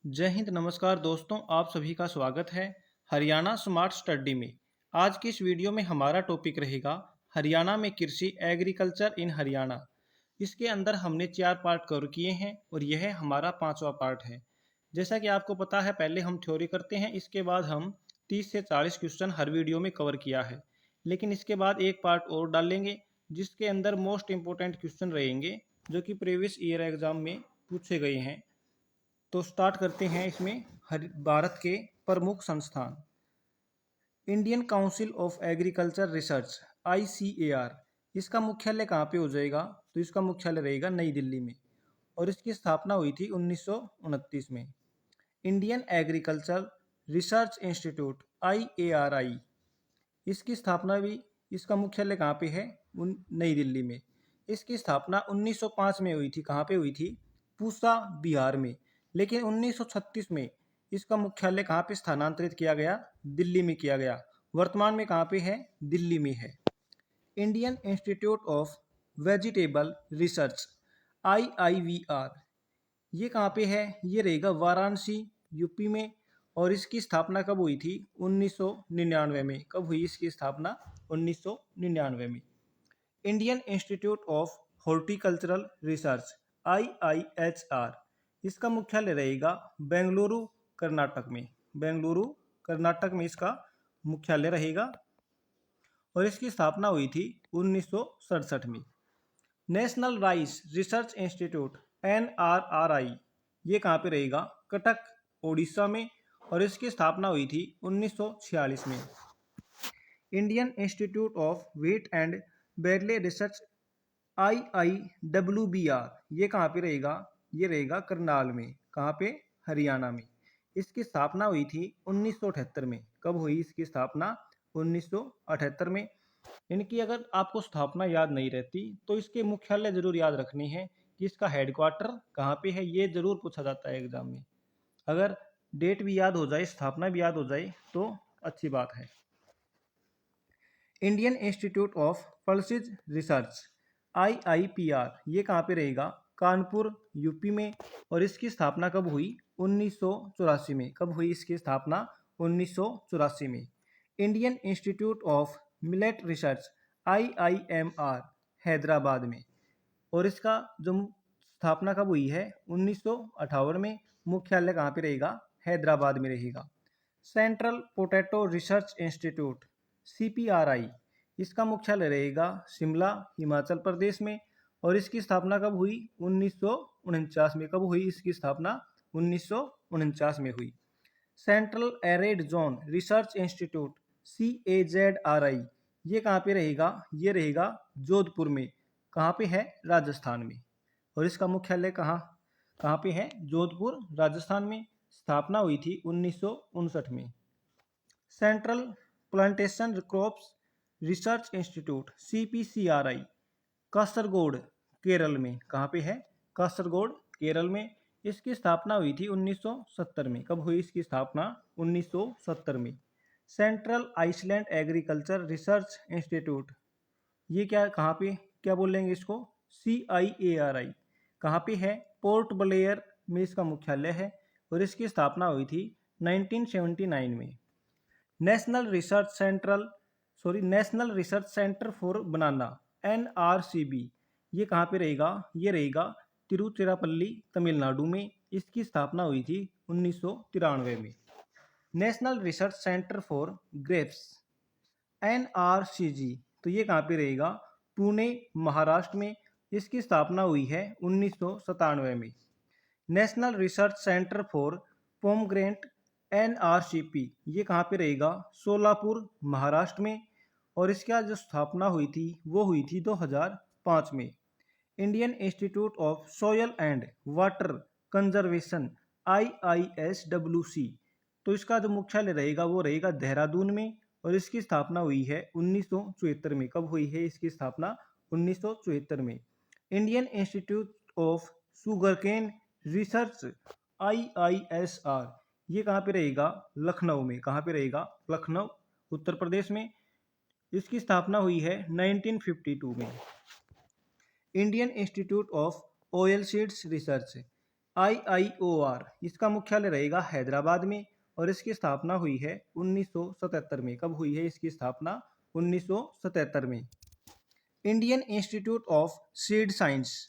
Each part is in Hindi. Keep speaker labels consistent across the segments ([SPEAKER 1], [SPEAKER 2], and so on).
[SPEAKER 1] जय हिंद। नमस्कार दोस्तों, आप सभी का स्वागत है हरियाणा स्मार्ट स्टडी में। आज की इस वीडियो में हमारा टॉपिक रहेगा हरियाणा में कृषि, एग्रीकल्चर इन हरियाणा। इसके अंदर हमने 4 पार्ट कवर किए हैं और यह हमारा 5वां पार्ट है। जैसा कि आपको पता है, पहले हम थ्योरी करते हैं, इसके बाद हम 30 से 40 क्वेश्चन हर वीडियो में कवर किया है। लेकिन इसके बाद एक पार्ट और डालेंगे जिसके अंदर मोस्ट इंपॉर्टेंट क्वेश्चन रहेंगे जो कि प्रीवियस ईयर एग्जाम में पूछे गए हैं। तो स्टार्ट करते हैं इसमें। भारत के प्रमुख संस्थान। Indian council of agriculture research ICAR, इसका मुख्यालय कहाँ पे हो जाएगा? तो इसका मुख्यालय रहेगा नई दिल्ली में और इसकी स्थापना हुई थी 1929 में। Indian agriculture research institute IARI, इसकी स्थापना भी, इसका मुख्यालय कहाँ पे है? नई दिल्ली में। इसकी स्थापना 1905 में हुई थी। कहाँ पे हुई थी? पूसा, बिहार में। लेकिन 1936 में इसका मुख्यालय कहाँ पे स्थानांतरित किया गया? दिल्ली में किया गया। वर्तमान में कहाँ पे है? दिल्ली में है। Indian Institute of vegetable research IIVR, ये कहाँ पे है? ये रहेगा वाराणसी, यूपी में। और इसकी स्थापना कब हुई थी? 1999 में। कब हुई इसकी स्थापना? 1999 में। Indian Institute of horticultural research IIHR, इसका मुख्यालय रहेगा बेंगलुरु, कर्नाटक में। बेंगलुरु, कर्नाटक में इसका मुख्यालय रहेगा और इसकी स्थापना हुई थी 1967 में। National rice research institute NRRI, ये कहाँ पे रहेगा? कटक, ओडिशा में। और इसकी स्थापना हुई थी 1946 में। Indian Institute of Wheat and Barley Research IIWBR, ये कहाँ पे रहेगा? ये रहेगा करनाल में। कहाँ पे? हरियाणा में। इसकी स्थापना हुई थी 1978 में। कब हुई इसकी स्थापना? 1978 में। इनकी अगर आपको स्थापना याद नहीं रहती तो इसके मुख्यालय जरूर याद रखनी है कि इसका हेडक्वार्टर कहाँ पे है। ये जरूर पूछा जाता है एग्जाम में। अगर डेट भी याद हो जाए, स्थापना भी याद हो जाए तो अच्छी बात है। Indian Institute of pulses research IIPR, ये कहाँ पे रहेगा? कानपुर, यूपी में। और इसकी स्थापना कब हुई? 1984 में। कब हुई इसकी स्थापना? 1984 में। Indian Institute of millet research IIMR, Hyderabad में। और इसका जो स्थापना कब हुई है? 1958 में। मुख्यालय कहाँ पे रहेगा? हैदराबाद में रहेगा। Central potato research institute CPRI, इसका मुख्यालय रहेगा शिमला, हिमाचल प्रदेश में। और इसकी स्थापना कब हुई? 1949 में। कब हुई इसकी स्थापना? 1949 में हुई। Central arid zone research institute CAZRI, ये कहाँ पे रहेगा? ये रहेगा जोधपुर में। कहाँ पे है? राजस्थान में। और इसका मुख्यालय कहाँ कहाँ पे है? जोधपुर, राजस्थान में। स्थापना हुई थी 1959 में। Central plantation crops research institute CPCRI, Kasaragod, Kerala में। कहाँ पे है? कासरगोड, केरल में। इसकी स्थापना हुई थी 1970 में। कब हुई इसकी स्थापना? 1970 में। Central island agriculture research institute, ये क्या, कहाँ पे, क्या बोलेंगे इसको? CIARI, कहाँ पे है? पोर्ट ब्लेयर में इसका मुख्यालय है और इसकी स्थापना हुई थी 1979 में। National research centre for banana NRCB, ये कहाँ पे रहेगा? ये रहेगा तिरुचिरापल्ली, तमिलनाडु में। इसकी स्थापना हुई थी 1993 में। National research centre for grapes NRCG, तो ये कहाँ पे रहेगा? पुणे, महाराष्ट्र में। इसकी स्थापना हुई है 1997 में। National research centre for pomegranate NRCP, ये कहाँ पे रहेगा? सोलापुर, महाराष्ट्र में। और इसका जो स्थापना हुई थी वो हुई थी 2005 में। Indian Institute of soil and water conservation IISWC, तो इसका जो मुख्यालय रहेगा वो रहेगा देहरादून में। और इसकी स्थापना हुई है 1974 में। कब हुई है इसकी स्थापना? 1974 में। Indian Institute of sugarcane research IISR, ये कहाँ पे रहेगा? लखनऊ में। कहाँ पे रहेगा? लखनऊ, उत्तर प्रदेश में। इसकी स्थापना हुई है 1952 में। Indian Institute of oil seeds research IIOR इसका मुख्यालय रहेगा हैदराबाद में और इसकी स्थापना हुई है 1977 में। कब हुई है इसकी स्थापना? 1977 में। Indian Institute of seed science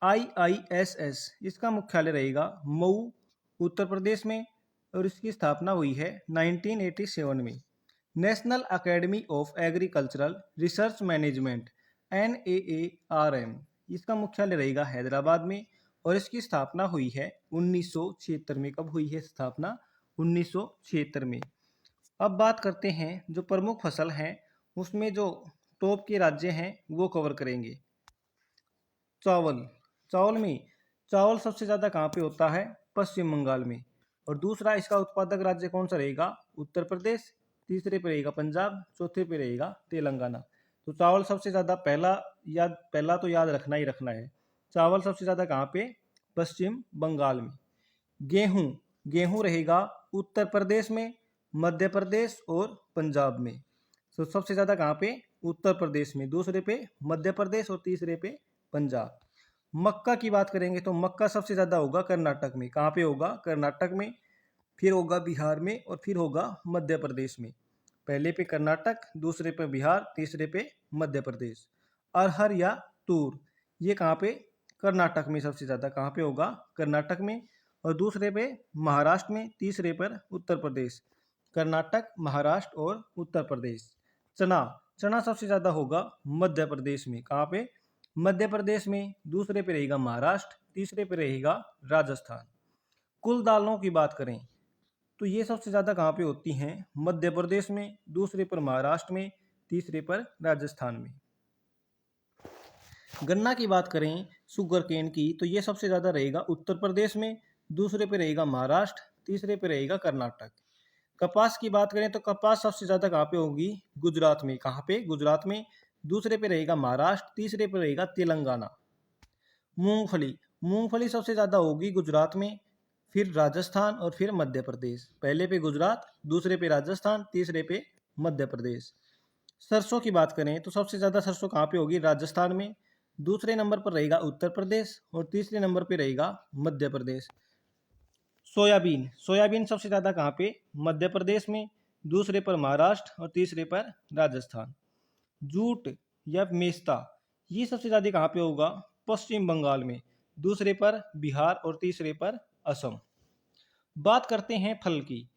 [SPEAKER 1] IISS इसका मुख्यालय रहेगा मऊ उत्तर प्रदेश में और इसकी स्थापना हुई है 1987 में। National academy of agricultural research management NAARM इसका मुख्यालय रहेगा हैदराबाद में और इसकी स्थापना हुई है 1976 में। कब हुई है स्थापना? 1976 में। अब बात करते हैं जो प्रमुख फसल हैं उसमें जो टॉप के राज्य हैं वो कवर करेंगे। चावल सबसे ज़्यादा कहाँ पे होता है? पश्चिम बंगाल में। और दूसरा इसका उत्पादक राज्य कौन सा रहेगा? उत्तर प्रदेश। तीसरे पे रहेगा पंजाब, चौथे पे रहेगा तेलंगाना। तो चावल सबसे ज़्यादा पहला तो याद रखना ही रखना है। चावल सबसे ज़्यादा कहाँ पे? पश्चिम बंगाल में। गेहूं रहेगा उत्तर प्रदेश में, मध्य प्रदेश और पंजाब में। तो सबसे ज़्यादा कहाँ पे? उत्तर प्रदेश में, दूसरे पे मध्य प्रदेश और तीसरे पे पंजाब। मक्का की बात करेंगे तो मक्का सबसे ज़्यादा होगा कर्नाटक में। कहाँ पे होगा? कर्नाटक में, फिर होगा बिहार में और फिर होगा मध्य प्रदेश में। पहले पे कर्नाटक, दूसरे पे बिहार, तीसरे पे मध्य प्रदेश। अरहर या तूर ये कहाँ पे? कर्नाटक में सबसे ज़्यादा। कहाँ पे होगा? कर्नाटक में। और दूसरे पे महाराष्ट्र में, तीसरे पर उत्तर प्रदेश। कर्नाटक, महाराष्ट्र और उत्तर प्रदेश। चना सबसे ज़्यादा होगा मध्य प्रदेश में। कहाँ पे? मध्य प्रदेश में। दूसरे पे रहेगा महाराष्ट्र, तीसरे पे रहेगा राजस्थान। कुल दालों की बात करें तो ये सबसे ज़्यादा कहाँ पे होती हैं? मध्य प्रदेश में, दूसरे पर महाराष्ट्र में, तीसरे पर राजस्थान में। गन्ना की बात करें शुगर केन की तो ये सबसे ज़्यादा रहेगा उत्तर प्रदेश में, दूसरे पे रहेगा महाराष्ट्र, तीसरे पे रहेगा कर्नाटक। कपास की बात करें तो कपास सबसे ज़्यादा कहाँ पे होगी? गुजरात में। कहाँ पे? गुजरात में। दूसरे पे रहेगा महाराष्ट्र, तीसरे पे रहेगा तेलंगाना। मूंगफली सबसे ज़्यादा होगी गुजरात में, फिर राजस्थान और फिर मध्य प्रदेश। पहले पे गुजरात, दूसरे पे राजस्थान, तीसरे पे मध्य प्रदेश। सरसों की बात करें तो सबसे ज़्यादा सरसों कहाँ पे होगी? राजस्थान में। दूसरे नंबर पर रहेगा उत्तर प्रदेश और तीसरे नंबर पे रहेगा मध्य प्रदेश। सोयाबीन सबसे ज़्यादा कहाँ पे? मध्य प्रदेश में। दूसरे पर महाराष्ट्र और तीसरे पर राजस्थान। जूट या मेस्ता ये सबसे ज़्यादा कहाँ पे होगा? पश्चिम बंगाल में। दूसरे पर बिहार और तीसरे पर असम। बात करते हैं फल की।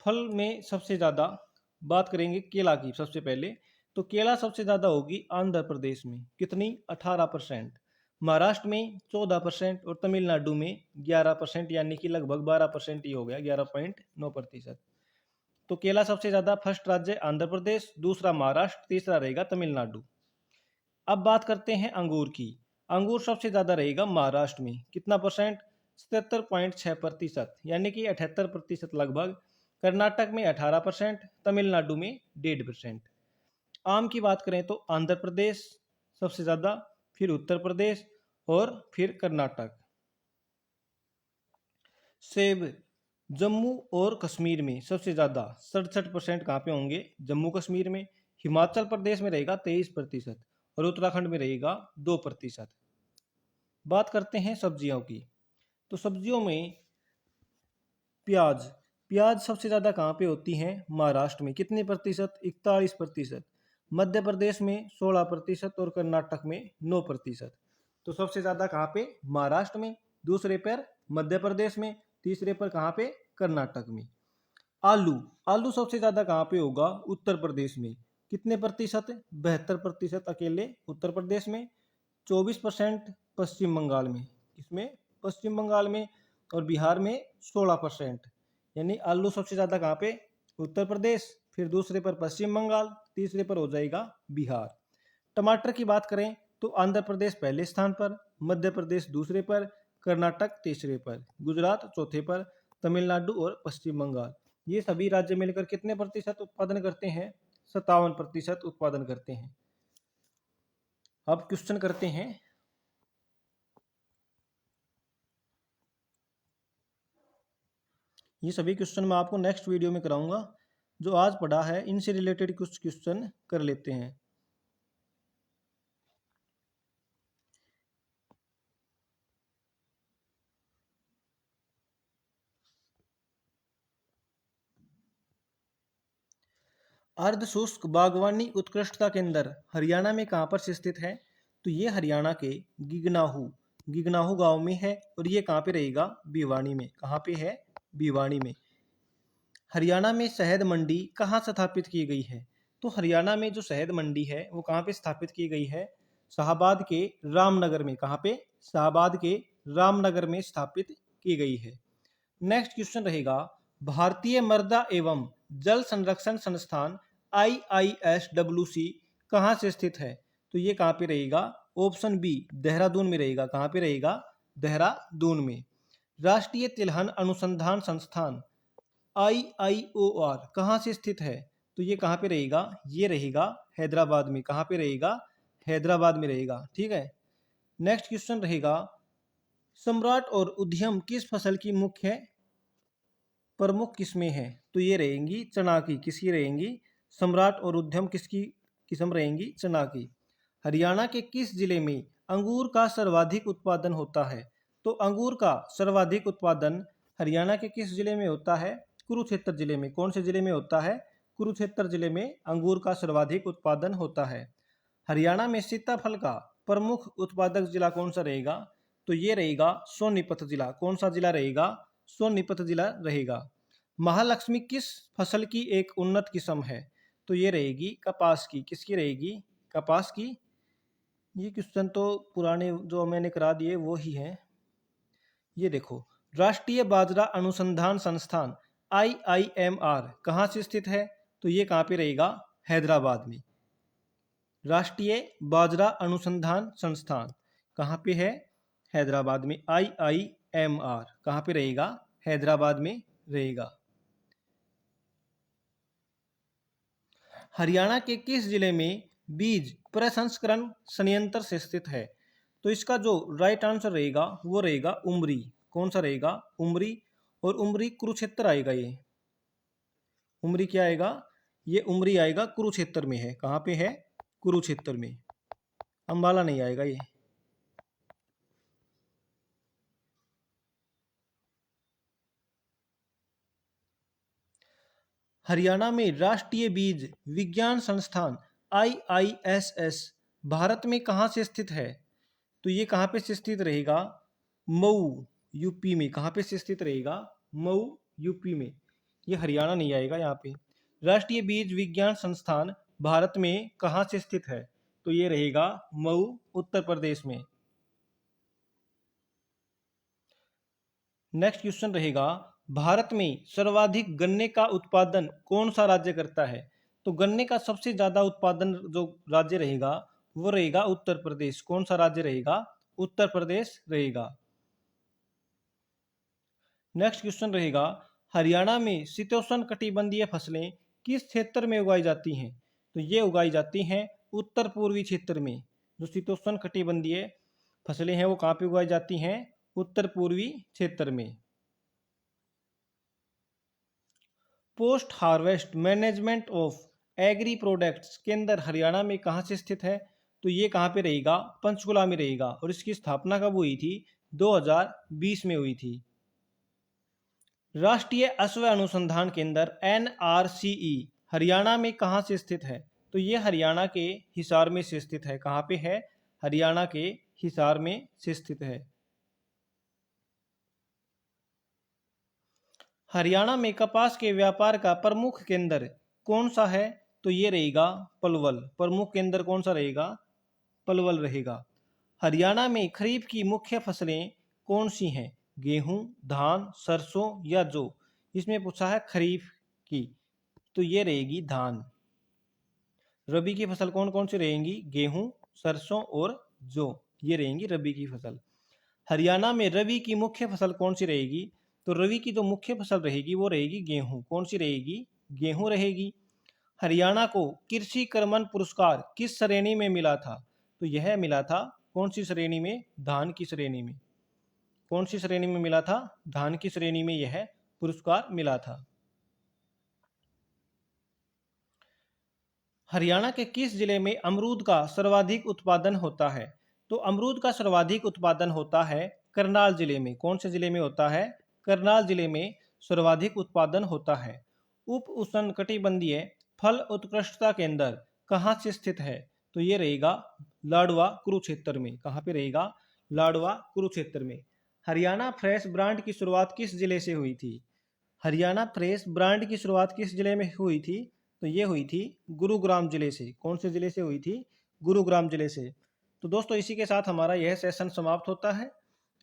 [SPEAKER 1] फल में सबसे ज़्यादा बात करेंगे केला की। सबसे पहले तो केला सबसे ज़्यादा होगी आंध्र प्रदेश में। कितनी? 18%। महाराष्ट्र में 14% और तमिलनाडु में 11%, यानी कि लगभग 12% ही हो गया, 11.9%। तो केला सबसे ज़्यादा फर्स्ट राज्य आंध्र प्रदेश, दूसरा महाराष्ट्र, तीसरा रहेगा तमिलनाडु। अब बात करते हैं अंगूर की। अंगूर सबसे ज़्यादा रहेगा महाराष्ट्र में। कितना परसेंट? 77.6%, यानी कि 78% लगभग। कर्नाटक में 18%, तमिलनाडु में 1.5%। आम की बात करें तो आंध्र प्रदेश सबसे ज़्यादा, फिर उत्तर प्रदेश और फिर कर्नाटक। सेब जम्मू और कश्मीर में सबसे ज़्यादा 67% कहाँ पे होंगे? जम्मू कश्मीर में। हिमाचल प्रदेश में रहेगा 23% और उत्तराखंड में रहेगा 2%। बात करते हैं सब्जियों की। तो सब्जियों में प्याज सबसे ज़्यादा कहाँ पे होती हैं? महाराष्ट्र में। कितने प्रतिशत? 41%। मध्य प्रदेश में 16% और कर्नाटक में 9%। तो सबसे ज़्यादा कहाँ पे? महाराष्ट्र में। दूसरे पर मध्य प्रदेश में, तीसरे पर कहाँ पे? कर्नाटक में। आलू सबसे ज़्यादा कहाँ पे होगा? उत्तर प्रदेश में। कितने प्रतिशत? 72% अकेले उत्तर प्रदेश में। 24% पश्चिम बंगाल में। इसमें पश्चिम बंगाल में। और बिहार में 16%। यानी आलू सबसे ज़्यादा कहाँ पे? उत्तर प्रदेश, फिर दूसरे पर पश्चिम बंगाल, तीसरे पर हो जाएगा बिहार। टमाटर की बात करें तो आंध्र प्रदेश पहले स्थान पर, मध्य प्रदेश दूसरे पर, कर्नाटक तीसरे पर, गुजरात चौथे पर, तमिलनाडु और पश्चिम बंगाल। ये सभी राज्य मिलकर कितने प्रतिशत उत्पादन करते हैं? 57% उत्पादन करते हैं। अब क्वेश्चन करते हैं। ये सभी क्वेश्चन मैं आपको नेक्स्ट वीडियो में कराऊंगा। जो आज पढ़ा है इनसे रिलेटेड कुछ क्वेश्चन कर लेते हैं। अर्ध शुष्क बागवानी उत्कृष्टता केंद्र हरियाणा में कहाँ पर स्थित है? तो ये हरियाणा के गिगनाहू गांव में है और ये कहाँ पे रहेगा? भिवानी में। कहाँ पे है? भिवानी में। हरियाणा में शहद मंडी कहाँ स्थापित की गई है? तो हरियाणा में जो शहद मंडी है वो कहाँ पे स्थापित की गई है? शाहबाद के रामनगर में। कहाँ पे? शाहबाद के रामनगर में स्थापित की गई है। नेक्स्ट क्वेश्चन रहेगा, भारतीय मृदा एवं जल संरक्षण संस्थान IISWC कहाँ से स्थित है? तो ये कहाँ पे रहेगा? ऑप्शन बी देहरादून में रहेगा। कहाँ पे रहेगा? देहरादून में। राष्ट्रीय तिलहन अनुसंधान संस्थान IIOR कहाँ से स्थित है? तो ये कहाँ पे रहेगा? ये रहेगा हैदराबाद में। कहाँ पे रहेगा? हैदराबाद में रहेगा। ठीक है। नेक्स्ट क्वेश्चन रहेगा, सम्राट और उद्यम किस फसल की मुख्य प्रमुख किस्में हैं? तो ये रहेंगी चना की। किसकी रहेंगी? सम्राट और उद्यम किसकी किस्म रहेंगी? चना की। हरियाणा के किस जिले में अंगूर का सर्वाधिक उत्पादन होता है? तो अंगूर का सर्वाधिक उत्पादन हरियाणा के किस जिले में होता है? कुरुक्षेत्र जिले में। कौन से जिले में होता है? कुरुक्षेत्र जिले में अंगूर का सर्वाधिक उत्पादन होता है। हरियाणा में सीताफल का प्रमुख उत्पादक जिला कौन सा रहेगा? तो ये रहेगा सोनीपत जिला। कौन सा जिला रहेगा? सोनीपत जिला रहेगा। महालक्ष्मी किस फसल की एक उन्नत किस्म है? तो ये रहेगी कपास की। किसकी रहेगी? कपास की। ये क्वेश्चन तो पुराने जो मैंने करा दिए वो ही हैं। ये देखो, राष्ट्रीय बाजरा अनुसंधान संस्थान IIMR कहाँ से स्थित है? तो ये कहाँ पे रहेगा? हैदराबाद में। राष्ट्रीय बाजरा अनुसंधान संस्थान कहाँ पे है? हैदराबाद में। IIMR कहाँ पे रहेगा? हैदराबाद में रहेगा। हरियाणा के किस जिले में बीज प्रसंस्करण संयंत्र से स्थित है? तो इसका जो राइट आंसर रहेगा वो रहेगा उमरी। कौन सा रहेगा? उमरी। और उमरी कुरुक्षेत्र आएगा। ये उमरी क्या आएगा? ये उमरी आएगा कुरुक्षेत्र में है। कहाँ पे है? कुरुक्षेत्र में। अंबाला नहीं आएगा ये। हरियाणा में राष्ट्रीय बीज विज्ञान संस्थान IISS भारत में कहाँ से स्थित है? तो ये कहाँ पे स्थित रहेगा? मऊ यूपी में। कहाँ पे स्थित रहेगा? मऊ यूपी में। ये हरियाणा नहीं आएगा यहाँ पे। राष्ट्रीय बीज विज्ञान संस्थान भारत में कहाँ से स्थित है? तो ये रहेगा मऊ उत्तर प्रदेश में। नेक्स्ट क्वेश्चन रहेगा, भारत में सर्वाधिक गन्ने का उत्पादन कौन सा राज्य करता है? तो गन्ने का सबसे ज्यादा उत्पादन जो राज्य रहेगा वो रहेगा उत्तर प्रदेश। कौन सा राज्य रहेगा? उत्तर प्रदेश रहेगा। नेक्स्ट क्वेश्चन रहेगा, हरियाणा में शीतोष्ण कटिबंधीय फसलें किस क्षेत्र में उगाई जाती हैं? तो ये उगाई जाती हैं उत्तर पूर्वी क्षेत्र में। जो शीतोष्ण कटिबंधीय फसलें हैं वो कहाँ पे उगाई जाती हैं? उत्तर पूर्वी क्षेत्र में। Post harvest management of agri products केंद्र हरियाणा में कहाँ से स्थित है? तो ये कहाँ पे रहेगा? पंचकुला में रहेगा। और इसकी स्थापना कब हुई थी? 2020 में हुई थी। राष्ट्रीय अश्व अनुसंधान केंद्र NRCE हरियाणा में कहाँ से स्थित है? तो ये हरियाणा के हिसार में से स्थित है। कहाँ पे है? हरियाणा के हिसार में से स्थित है। हरियाणा में कपास के व्यापार का प्रमुख केंद्र कौन सा है? तो ये रहेगा पलवल। प्रमुख केंद्र कौन सा रहेगा? पलवल रहेगा। हरियाणा में खरीफ की मुख्य फसलें कौन सी हैं? गेहूं, धान, सरसों या जौ? इसमें पूछा है खरीफ की, तो ये रहेगी धान। रबी की फसल कौन कौन सी रहेंगी? गेहूं, सरसों और जौ, ये रहेंगी रबी की फसल। हरियाणा में रबी की मुख्य फसल कौन सी रहेगी? तो रबी की जो मुख्य फसल रहेगी वो रहेगी गेहूं। कौन सी रहेगी? गेहूं रहेगी। हरियाणा को कृषि कर्मण पुरस्कार किस श्रेणी में मिला था? तो यह मिला था कौन सी श्रेणी में? धान की श्रेणी में। कौन सी श्रेणी में मिला था? धान की श्रेणी में यह पुरस्कार मिला था। हरियाणा के किस जिले में अमरूद का सर्वाधिक उत्पादन होता है? तो अमरूद का सर्वाधिक उत्पादन होता है करनाल जिले में। कौन से जिले में होता है? करनाल जिले में सर्वाधिक उत्पादन होता है। उप उष्णकटिबंधीय फल उत्कृष्टता केंद्र कहाँ से स्थित है? तो ये रहेगा लाडवा कुरुक्षेत्र में। कहाँ पे रहेगा? लाडवा कुरुक्षेत्र में। हरियाणा फ्रेश ब्रांड की शुरुआत किस जिले से हुई थी? हरियाणा फ्रेश ब्रांड की शुरुआत किस जिले में हुई थी? तो ये हुई थी गुरुग्राम जिले से। कौन से जिले से हुई थी? गुरुग्राम जिले से। तो दोस्तों इसी के साथ हमारा यह सेशन समाप्त होता है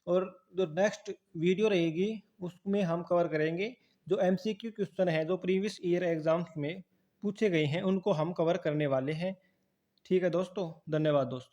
[SPEAKER 1] और जो नेक्स्ट वीडियो रहेगी उसमें हम कवर करेंगे जो एमसीक्यू क्वेश्चन है जो प्रीवियस ईयर एग्जाम्स में पूछे गए हैं उनको हम कवर करने वाले हैं। ठीक है दोस्तों, धन्यवाद दोस्तों।